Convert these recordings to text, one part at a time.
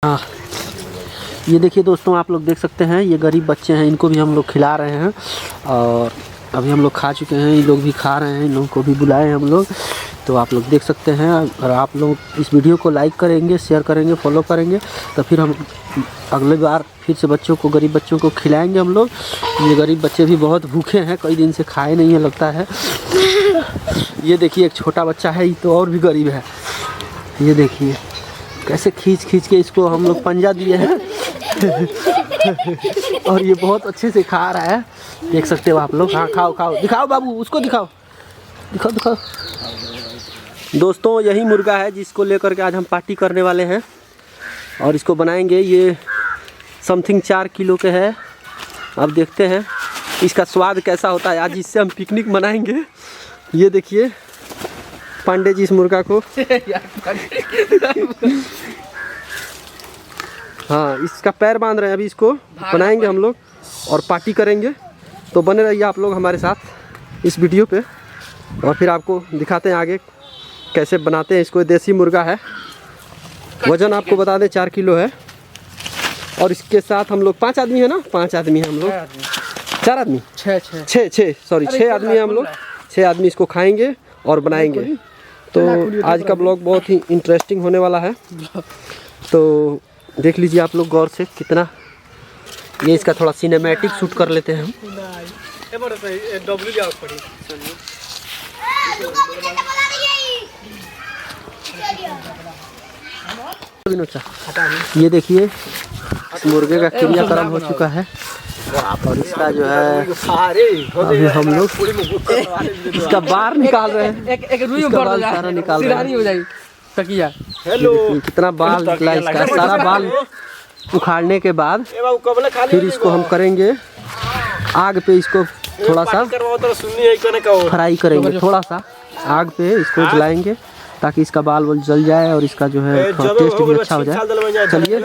हाँ, ये देखिए दोस्तों, आप लोग देख सकते हैं ये गरीब बच्चे हैं, इनको भी हम लोग खिला रहे हैं। और अभी हम लोग खा चुके हैं, ये लोग भी खा रहे हैं, इन लोगों को भी बुलाए हैं हम लोग। तो आप लोग देख सकते हैं, और आप लोग इस वीडियो को लाइक करेंगे, शेयर करेंगे, फॉलो करेंगे, तो फिर हम अगले बार फिर से बच्चों को, गरीब बच्चों को खिलाएंगे हम लोग। ये गरीब बच्चे भी बहुत भूखे हैं, कई दिन से खाए नहीं है लगता है। ये देखिए एक छोटा बच्चा है, ये तो और भी गरीब है। ये देखिए कैसे खींच खींच के इसको हम लोग पंजा दिए हैं। और ये बहुत अच्छे से खा रहा है, देख सकते हो आप लोग। हाँ, खाओ खाओ, दिखाओ बाबू, उसको दिखाओ, दिखाओ दिखाओ। दोस्तों यही मुर्गा है जिसको लेकर के आज हम पार्टी करने वाले हैं और इसको बनाएंगे। ये समथिंग 4 किलो के है। अब देखते हैं इसका स्वाद कैसा होता है। आज इससे हम पिकनिक मनाएंगे। ये देखिए पांडे जी इस मुर्गा को हाँ, इसका पैर बांध रहे हैं। अभी इसको बनाएंगे हम लोग और पार्टी करेंगे। तो बने रहिए आप लोग हमारे साथ इस वीडियो पे, और फिर आपको दिखाते हैं आगे कैसे बनाते हैं इसको। देसी मुर्गा है, वज़न आपको बता दें 4 किलो है। और इसके साथ हम लोग 5 आदमी है ना, 5 आदमी हैं हम लोग। 4 आदमी, 6 आदमी हैं हम लोग। 6 आदमी इसको खाएंगे और बनाएंगे। तो आज का ब्लॉग बहुत ही इंटरेस्टिंग होने वाला है। तो देख लीजिए आप लोग गौर से कितना। ये इसका थोड़ा सिनेमैटिक शूट कर लेते हैं हम। ये देखिए इस मुर्गे का क्रियाक्रम हो चुका है और इसका जो है अभी हम लोग इसका बार निकाल रहे हैं। इसका बाल सारा निकाल रहे हैं। कितना बाल निकला इसका। सारा बाल उखाड़ने के बाद फिर इसको हम करेंगे आग पे, इसको थोड़ा सा फ्राई करेंगे। थोड़ा सा आग पे इसको जलाएंगे ताकि इसका बाल वाल जल जाए और इसका जो है टेस्ट भी अच्छा हो जाए। चलिए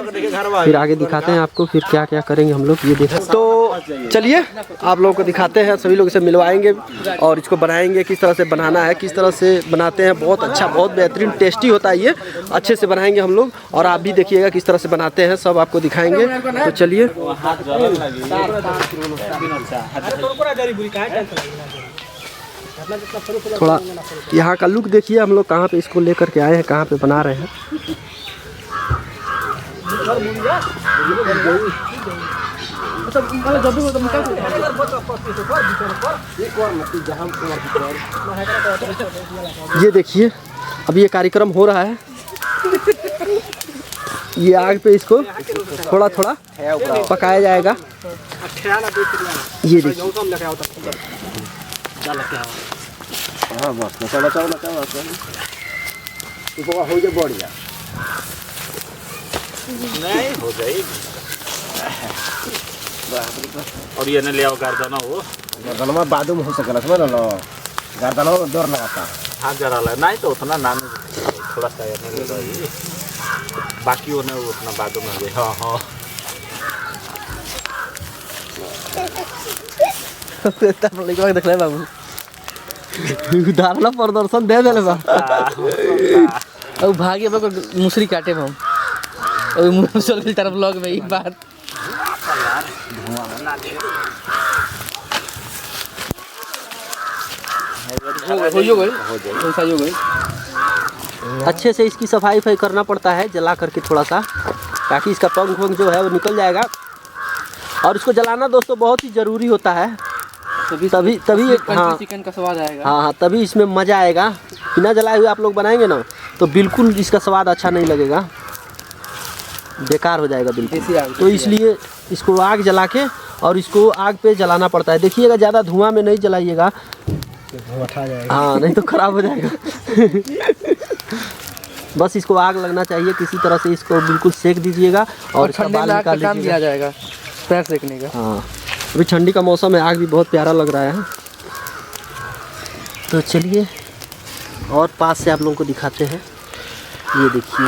फिर आगे दिखाते हैं आपको फिर क्या क्या करेंगे हम लोग। ये देखो, तो चलिए आप लोगों को दिखाते हैं, सभी लोग इसे मिलवाएंगे और इसको बनाएंगे। किस तरह से बनाना है, किस तरह से बनाते हैं। बहुत अच्छा, बहुत बेहतरीन, टेस्टी होता है ये। अच्छे से बनाएंगे हम लोग और आप भी देखिएगा किस तरह से बनाते हैं, सब आपको दिखाएंगे। तो चलिए थोड़ा यहाँ का लुक देखिए हम लोग कहाँ पे इसको लेकर के आए हैं, कहाँ पे बना रहे हैं। ये देखिए अब ये कार्यक्रम हो रहा है। ये आग पे इसको थोड़ा थोड़ा पकाया जाएगा। ये देखिए हाँ, बस चलो हो जाए बढ़िया नहीं हो जाएगी। और ये न ले आओ गर्दना, वो गर्दना बादू में हो सकता है ना, गर्दना में डर लगाता। हाँ जरा लगा नहीं तो उतना नाम थोड़ा सा बाकी वो नहीं उतना बादू में गए। हाँ हाँ देख ले बाबू, उदाहरण प्रदर्शन दे दे बा। अब भागे में मुसरी काटे हम और मुसरी तरफ ब्लॉग में एक बात हो गई। अच्छे से इसकी सफाई करना पड़ता है, जला करके थोड़ा सा, ताकि इसका पंख वंख जो है वो निकल जाएगा। और इसको जलाना दोस्तों बहुत ही ज़रूरी होता है, तभी हाँ चिकन का स्वाद आएगा। हाँ, तभी इसमें मज़ा आएगा। बिना जलाए हुए आप लोग बनाएंगे ना तो बिल्कुल इसका स्वाद अच्छा नहीं लगेगा, बेकार हो जाएगा बिल्कुल। तो इसलिए इसको आग जला के और इसको आग पे जलाना पड़ता है। देखिएगा ज़्यादा धुआं में नहीं जलाइएगा, हाँ नहीं तो ख़राब हो जाएगा। बस इसको आग लगना चाहिए, किसी तरह से इसको बिल्कुल सेक दीजिएगा और इसका बाल निकाल दिया जाएगा पैर सेकने का। हाँ, अभी ठंडी का मौसम है, आग भी बहुत प्यारा लग रहा है। तो चलिए और पास से आप लोगों को दिखाते हैं। ये देखिए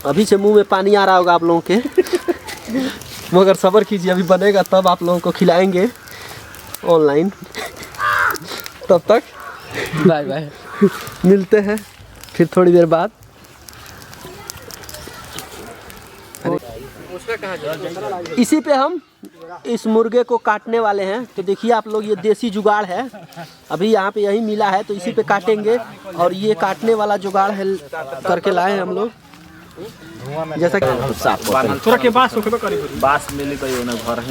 अभी से मुंह में पानी आ रहा होगा आप लोगों के, मगर सब्र कीजिए, अभी बनेगा तब आप लोगों को खिलाएंगे ऑनलाइन। तब तक बाय बाय, मिलते हैं फिर थोड़ी देर बाद। उसका कहाँ जाए? इसी पे हम इस मुर्गे को काटने वाले हैं। तो देखिए आप लोग, ये देसी जुगाड़ है, अभी यहाँ पे यही मिला है तो इसी पे काटेंगे। और ये काटने वाला जुगाड़ है करके लाए हैं हम लोग, जैसा कि थोड़ा के पास बास मिली कोई उन्हें घर ही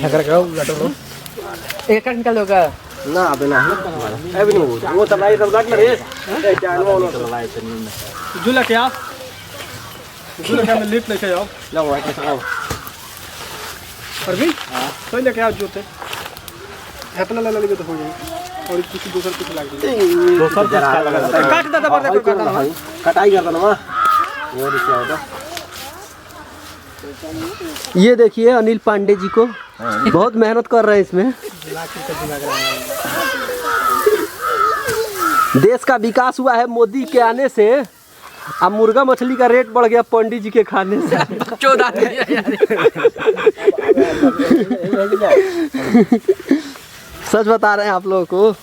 एक काट निकाल दोगा? ना अबे ना अबे नहीं वो तलाई सब लग रे चलाए थे न्यू में झूला क्या में लिफ्ट लेके आओ लो भाई कैसा आओ परवीन तो लेके आओ जूते अपना ले लेंगे तो हो जाएगा और किसी दूसरे कुछ लग जाएगा दोसर जरा लगा काट दादा पर देखो काटना कटाई कर देना ये देखिए होता। ये देखिए अनिल पांडे जी को बहुत मेहनत कर रहे हैं इसमें। देश का विकास हुआ है मोदी के आने से। अब मुर्गा मछली का रेट बढ़ गया पंडित जी के खाने से। 14,000 सच बता रहे हैं आप लोगों को,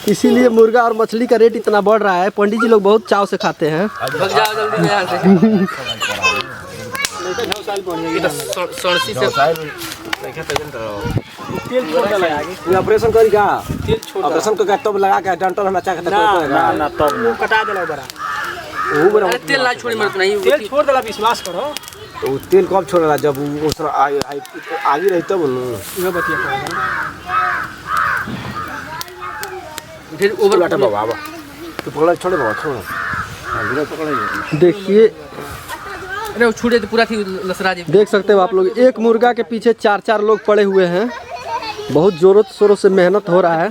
इसीलिए मुर्गा और मछली का रेट इतना बढ़ रहा है। पंडित जी लोग बहुत चाव से खाते हैं। भाग जाओ जल्दी यहाँ से। सड़सी से तेल छोड़ दे लगा ऑपरेशन करी का तेल छोड़ ऑपरेशन को तब लगा के डंटल हम अच्छा ना तब कटा देला बड़ा अरे तेल ना छोड़ी मत नहीं तेल छोड़ देला विश्वास करो तो तेल कब छोड़ेला जब उस आगे रही तब ये बतिया फिर ओवर लाटा बाबा तो पकड़ छोड़े बाबा छोड़। देखिए अरे वो छूटे तो पूरा थी लसरा जी। देख सकते हो आप लोग, एक मुर्गा के पीछे 4-4 लोग पड़े हुए हैं। बहुत जोरों शोरों से मेहनत हो रहा है।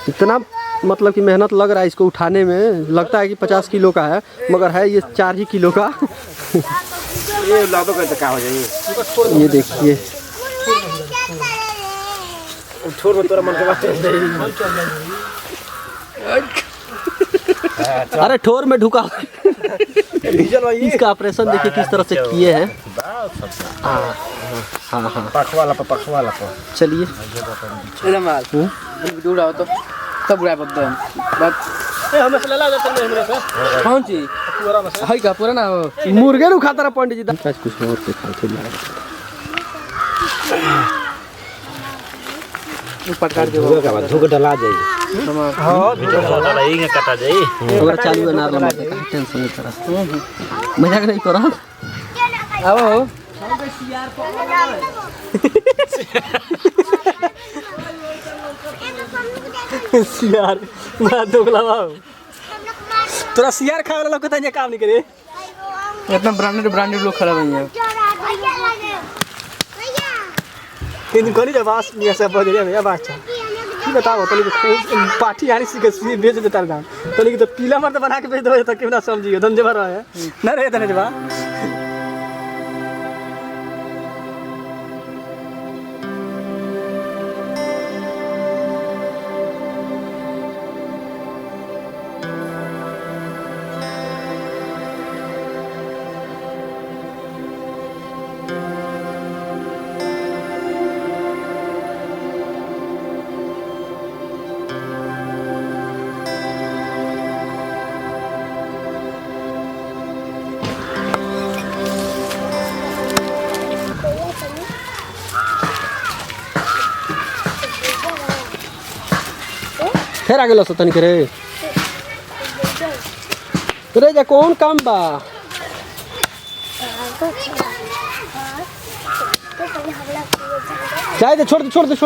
इतना मतलब कि मेहनत लग रहा है इसको उठाने में। लगता है कि 50 किलो का है मगर है ये 4 ही किलो का। ये लादो कैसे क्या हो जाएगी। ये देखिए छोड़ में तोरा मन के बात अरे ठोर में ढुका। इसका ऑपरेशन देखिए किस तरह से किए हैं। हाँ हाँ हाँ पखवाला पर चलिए एकदम माल दूर आओ तो तब बुरा बदम बात ए हम मसला ला देते हैं हमरे से कौन चीज पूरा मसला है का पूरा ना हो मुर्गे नु खाता रहा पंडित जी। कुछ और के खाते पटकार के धोके डला जाएगी। हां चला रहेंगे कटा जाई अगर चालू है नार लगा टेंशन नहीं करा मजाक नहीं करो। आओ सियार ना दोगला बाबू तोरा सियार खाए वाला कहता है काम नहीं करे इतना ब्रांडेड लोग खड़ा हुए हैं। इन कोनी जब बास में से बज रही है बात की बताओ तो पार्टी यानी सी बेच देता दाम तो लेकिन तो पीला मर्द बना के बेच दो तो क्यों ना समझियो धंधे भर है ना रे तने जबा फिर आगे लो तनी करे रे जा कौन काम बा। जाए दे छोड़ दे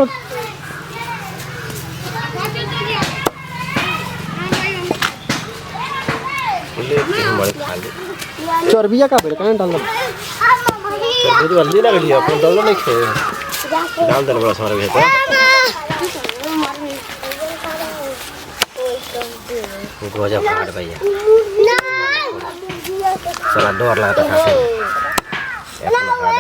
चर्बिया का बेटा कहां डाल चर्बी हल्दी लग रही है अपन डाल नहीं खे डाल दे बड़ा सारा भेता गोजा फाड़ भैया सारा डर लगा था खाते अपना फाड़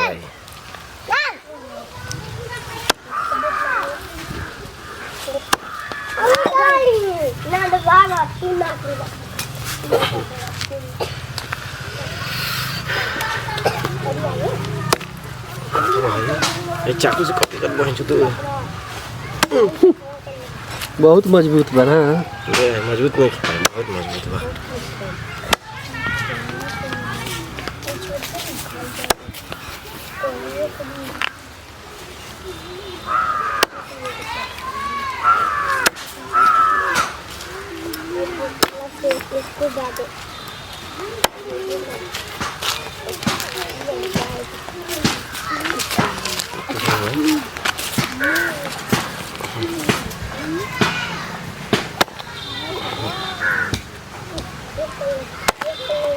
भाई ये चाकू से कट कर बोल चुतो बहुत मजबूत बना। मजबूत नहीं बहुत मजबूत बा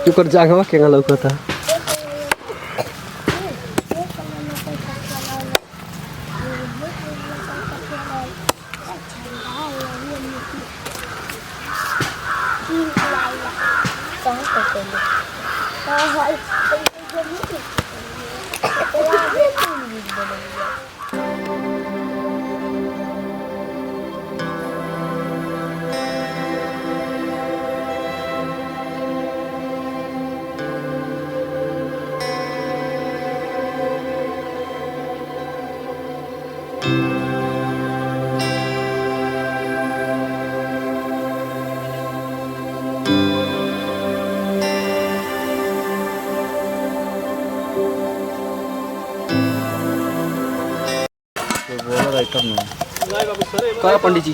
ऊपर जागवा केगा लौकता। कहा पंडित जी,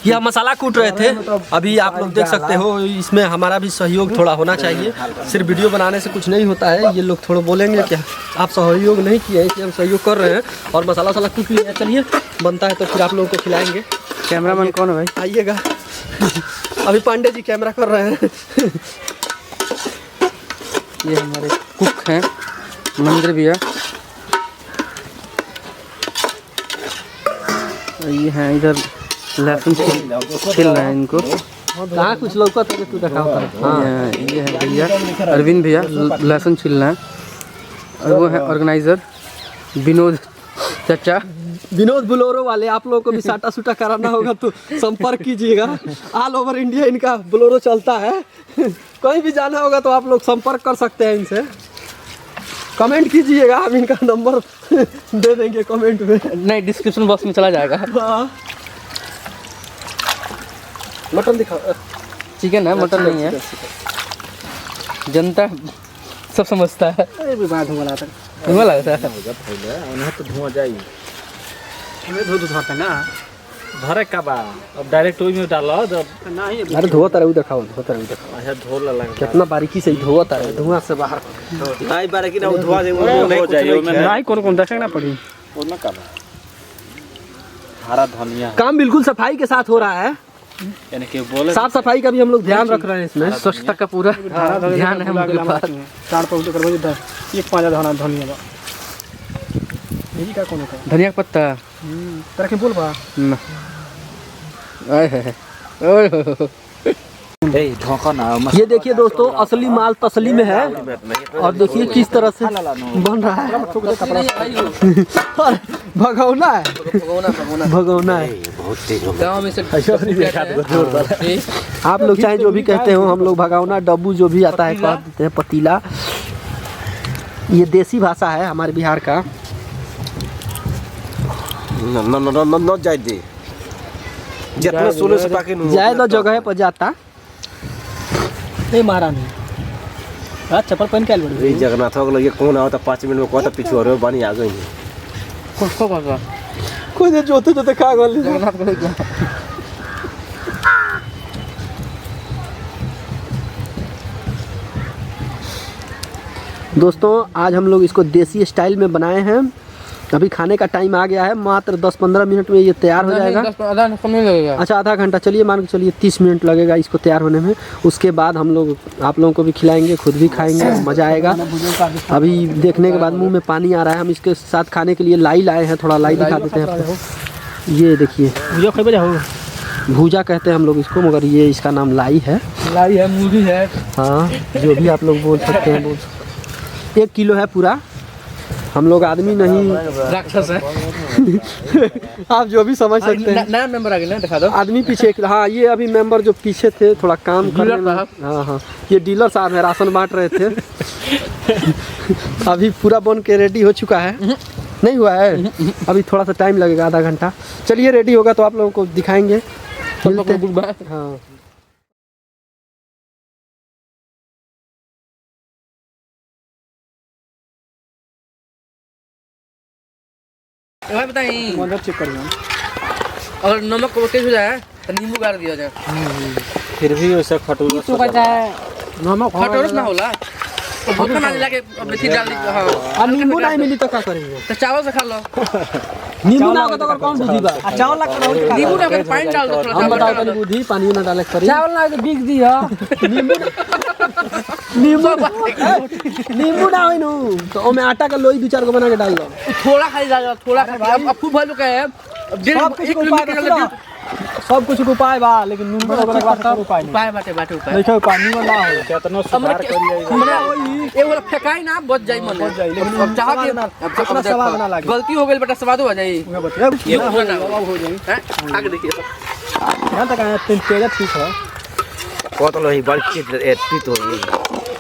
यह मसाला कूट रहे थे अभी, आप लोग देख सकते हो। इसमें हमारा भी सहयोग थोड़ा होना चाहिए, सिर्फ वीडियो बनाने से कुछ नहीं होता है। ये लोग थोड़ा बोलेंगे क्या, आप सहयोग नहीं किए, इसलिए हम सहयोग कर रहे हैं। और मसाला वसाला कूट लिया, चलिए बनता है तो फिर आप लोगों को खिलाएंगे। कैमरामैन कौन है भाई? आइएगा। अभी पांडे जी कैमरा कर रहे हैं। ये हमारे कुक हैं, मंदिर भी है। ये हैं इधर लहसुन छिल रहे हैं इनको। कहाँ कुछ लौका था तू दिखाओ। हाँ ये है भैया अरविंद भैया लहसुन छिल रहे हैं। और वो है ऑर्गेनाइजर विनोद चाचा। विनोद बोलेरो वाले, आप लोगों को भी साटा सूटा कराना होगा तो संपर्क कीजिएगा। ऑल ओवर इंडिया इनका बोलेरो चलता है। कहीं भी जाना होगा तो आप लोग संपर्क कर सकते हैं इनसे। कमेंट कीजिएगा, हम इनका नंबर दे देंगे कमेंट में। नहीं, डिस्क्रिप्शन बॉक्स में चला जाएगा। हाँ। मटन दिखाओ। चिकन है, मटन नहीं है। जनता सब समझता है। धुआं धुआं लगता है। तो धुआं जाई धोता ना भरे का बा, अब डायरेक्ट ओई में डालो जब नहीं। अरे धोता रहे दिखाओ, धोता रहे दिखाओ। अच्छा धोला लगा कितना बारीकी से धोता है, धुआं से बाहर। नहीं बारे कि ना धुआं से वो नहीं हो जाए में नहीं कौन देखना पड़ी। वो ना का हरा धनिया काम बिल्कुल सफाई के साथ हो रहा है। यानी कि बोले साफ सफाई का भी हम लोग ध्यान रख रहे हैं इसमें। स्वच्छता का पूरा ध्यान है उनके पास। चार पाँच करवाइए 10 एक 5 धना धनिया यही का कौन है धनिया का पत्ता तरह के बोल बा ना। आए है ओए हो। ए ढोका ना ये देखिए दोस्तों, असली माल तसली में है। और देखिए किस तरह से बन रहा है। और भगौना है, भगौना है। बहुत तेज हो गाँव में से आप लोग चाहे जो भी कहते हो, हम लोग भगौना डब्बू जो भी आता है कह देते हैं, पतीला। ये देसी भाषा है हमारे बिहार का। न जाए दे जितना सोने से पाके ज्यादा जगह पर जाता नहीं मारा नहीं। हाँ चप्पल पहन के आए ए जगन्नाथ हो ये कौन आवता 5 मिनट में कहता पीछे और पानी आ गई किसको पता? कोई ने जोते जोते खा गल। जगन्नाथ को क्या? दोस्तों आज हम लोग इसको देसी स्टाइल में बनाए हैं। अभी खाने का टाइम आ गया है, मात्र 10-15 मिनट में ये तैयार हो जाएगा। आधा घंटा नहीं लगेगा। अच्छा आधा घंटा, चलिए मान के चलिए 30 मिनट लगेगा इसको तैयार होने में। उसके बाद हम लोग आप लोगों को भी खिलाएंगे, खुद भी खाएंगे, मज़ा आएगा। अभी देखने के बाद मुंह में पानी आ रहा है। हम इसके साथ खाने के लिए लाई लाए हैं, थोड़ा लाई दिखा देते हैं आपको। ये देखिए भूजा कहते हैं हम लोग इसको, मगर ये इसका नाम लाई है। लाई है, मूली है। हाँ जो भी आप लोग बोल सकते हैं बोल सकते। 1 किलो है पूरा। हम लोग आदमी नहीं राक्षस है। आप जो भी समझ सकते हैं। नया मेंबर आ गया ना, दिखा दो। आदमी पीछे। हाँ ये अभी मेंबर जो पीछे थे थोड़ा काम करने में। हाँ हाँ ये डीलर साहब है, राशन बांट रहे थे। अभी पूरा बन के रेडी हो चुका है। नहीं हुआ है अभी, थोड़ा सा टाइम लगेगा, आधा घंटा। चलिए रेडी होगा तो आप लोगों को दिखाएंगे। हाँ भाई बताई मंदिर चेक करिए अगर नमक को तेज हो जाए तो नींबू गाड़ दिया जाए फिर भी वैसे खटोला तो कहता है नमक खटोरस ना होला तो भूखा ना लगे मेथी डाल दी हां और नींबू नहीं मिली तो क्या करेंगे? तो चावल से खा लो नींबू ना होगा तो और कौन बुद्धि बा? चावल लग रहा है नींबू ना कर पानी डाल दो थोड़ा हम बताओ सा तनी बुद्धि पानी ना डाले करी। चावल ना तो बिक दी हो नींबू ना होई नु तो ओमे आटा का लोई 2-4 गो बना के डाल दो। थोड़ा खाली डाल थोड़ा अब खूब भाई लोग है सब कुछ उपाय सब कुछ उपाय बा लेकिन नींबू वगैरह का सब उपाय नहीं उपाय बाटे उपाय देखो पानी में ना हो केतना सुधार करिए हमने ए वाला फेकाई ना बच जाई मन बच जाई, लेकिन अब चाह के अपना स्वाद ना लागे। गलती हो गई बेटा स्वाद हो जाई मैं बता ये हो ना हो जाए हैं आगे देखिए यहां तक आया तेज ठीक है कतल ही बड़ तीत हो गई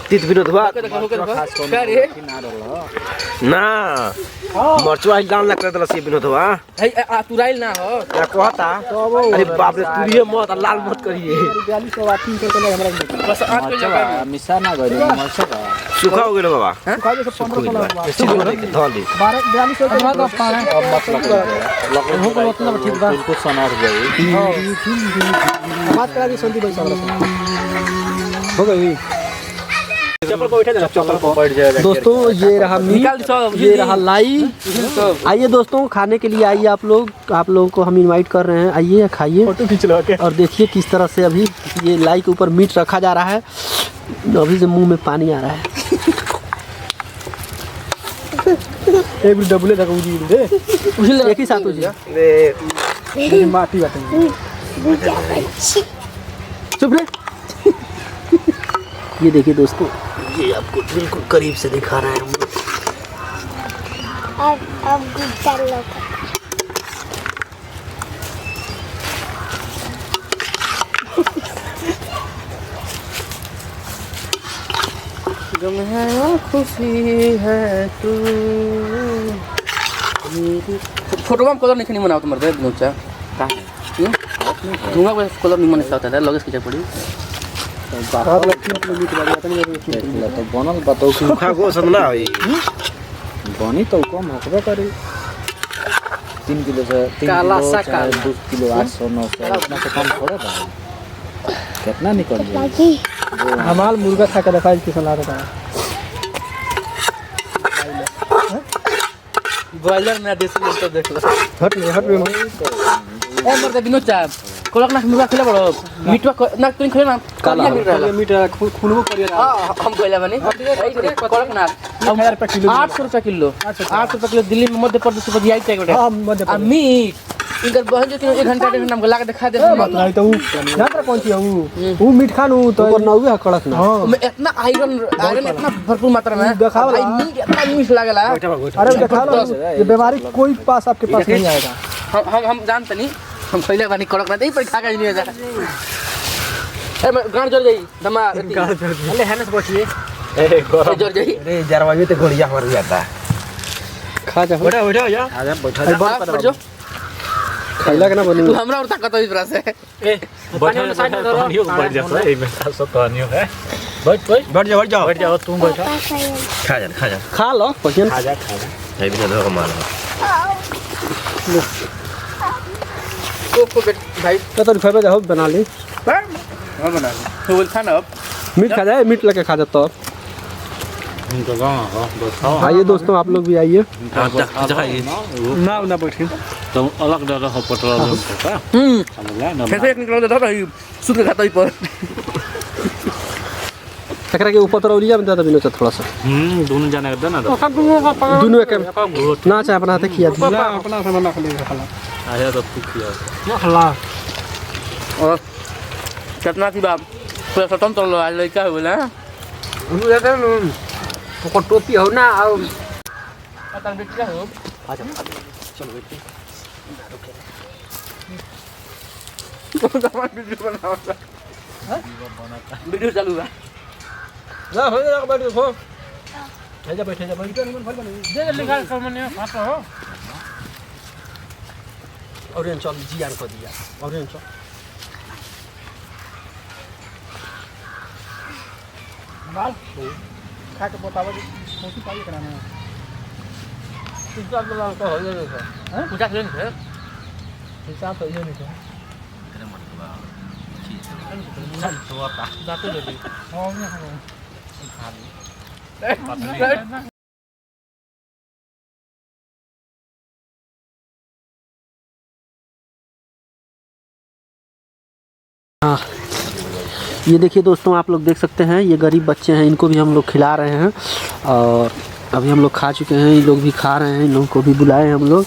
तीत विनोद हुआ देखो क्या रे ना मरचुआ ही डाल ना कर दला से विनोद हुआ है तुराइल ना हो क्या कहता अरे बाप रे तुरिए मत लाल मत करिए 42 वाट 3 कर हमरा बस 8 को लगा मिसा ना गयो मरचा का सूखा हो गेल बाबा खा दे 15 धल दी 42 का पानी अब मतलब हो मतलब ठीक बा बिल्कुल सनार गई बात करा दी संदीप भाई साहब हो गई चप्पल को बैठे चप्पल को बैठ जाएगा दोस्तों ये रहा निकाल मीट, दो सब, ये रहा लाई। आइए दोस्तों खाने के लिए आइए आप लोगों को हम इनवाइट कर रहे हैं। आइए खाइए फोटो खींच लो के और देखिए किस तरह से अभी ये लाई के ऊपर मीट रखा जा रहा है। अभी से मुंह में पानी आ रहा है। एक भी डबले तक उजी दे एक ही साथ हो जाए। लेकिन माटी बाटे चुप रे। ये देखिए दोस्तों, ये आपको बिल्कुल करीब से दिखा रहे हैं हम लोग। अब गुस्सा लोग गम है खुशी है तू फोटो में कलर नहीं मनाओ तुम्हारे नोचा धुआं को कलर नहीं मना सकता है लगेज की पड़ी रात लग 3 किलो मीट बाड़ी तनी तो बनल बताओ कि सूखा गोश ना होई बनी तो कम होबे करी 3 किलो से 3 काला किलो सा चाहे 2 किलो 800 900 इतना से कम थोड़ा था कितना निकल जाए हमाल मुर्गा खा के देखा किसान ला रहा है बॉयलर में देसी तो देख लो हट ले ए मरते विनोद चाप कोलक ना मुर्गा खिला बड़ो मीटवा ना तुम खिला ना काला मीट खुनबो करिया हम कोइला बनी कोलक ना 1000 रुपए किलो 800 रुपए किलो 800 रुपए किलो दिल्ली में मध्य प्रदेश में दिया चाहिए बेटा हां मध्य आ मीट इनकर बहन जो 1 घंटा डेढ़ घंटा ला के दिखा दे नहीं तो यहां पर पहुंची वो मीट खानू तो ऊपर नौवे है कड़क ना। हां में इतना आयरन इतना भरपूर मात्रा में दिखाओ भाई मीट इतना मीठ लागला अरे देखा लो ये बीमारी कोई पास आपके पास नहीं आएगा हम जानते नहीं हम पहले बानी कड़क ना नहीं पर खा के नहीं जा ए मैं गांड जोड़ जाई दमा अरे है ना बचिए ए गरम जोड़ जाई रे जरवा में तो गोलियां मर जाता खा जा बैठा बैठा या आजा बैठा जो खाइला के ना बनी। तू हमरा और ताकत इस तरह से ए बैठा पानियो बैठ जा ए में सब पानियो है बैठ जाओ तुम बैठा खा जा खा लो पहले खा जा ए बिना दो मार को भाई तो रिफाइबर जाओ बना ली। हां बना तो बोल खाना अब मीट खा जाए, मीट लेके खा जाता तो। उनको गांव हो बताओ आइए दोस्तों आप लोग भी आइए। ना ना बैठे तो अलग जगह हो पेट्रोल का समझ ना फिर एक निकल देता रही सूत के खाता ही पर एकरा के ऊपर तरौलिया में ज्यादा बिनो थोड़ा सा दोनों जाने का ना दोनों एक ना चाहे अपना हाथ खिया दी। अपना सामान रख ले खाला आया तो तू किया खाला और कितना थी बाप पूरा स्वतंत्र लो आज लड़का होला उनु जाते न ओको टोपी हो ना आ पता बेच क्या हो चलो बेटी तो सामान वीडियो बनाओ वीडियो चालू है जा हो जा बैठ हो जा बैठ जा बैठ दे लिखा सामान खाता हो और इन चल जी आन को दिया और इन चल बाल खा के बतावा कोशिश पाई कराना हिसाब तो लाल का हो जाएगा हैं पूछा क्यों नहीं हिसाब तो ये नहीं था जाते जल्दी हाँ, ये देखिए दोस्तों, आप लोग देख सकते हैं ये गरीब बच्चे हैं, इनको भी हम लोग खिला रहे हैं और अभी हम लोग खा चुके हैं, इन लोग भी खा रहे हैं, इन लोगों को भी बुलाए हैं हम लोग।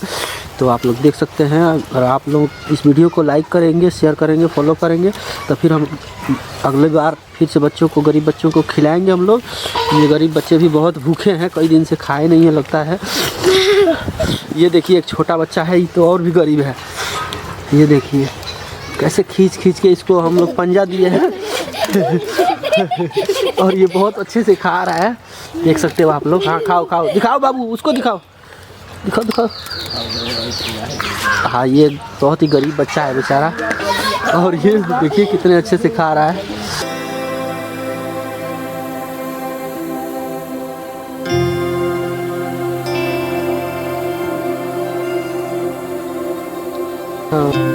तो आप लोग देख सकते हैं, और आप लोग इस वीडियो को लाइक करेंगे, शेयर करेंगे, फॉलो करेंगे, तो फिर हम अगले बार फिर से बच्चों को, गरीब बच्चों को खिलाएंगे हम लोग। ये गरीब बच्चे भी बहुत भूखे हैं, कई दिन से खाए नहीं है लगता है। ये देखिए एक छोटा बच्चा है, ये तो और भी गरीब है। ये देखिए कैसे खींच खींच के इसको हम लोग पंजा दिए हैं और ये बहुत अच्छे से खा रहा है, देख सकते हो आप लोग। हाँ खाओ खाओ, दिखाओ बाबू, उसको दिखाओ, दिखाओ दिखाओ। हाँ ये बहुत ही गरीब बच्चा है बेचारा, और ये देखिए कितने अच्छे से खा रहा है। हाँ।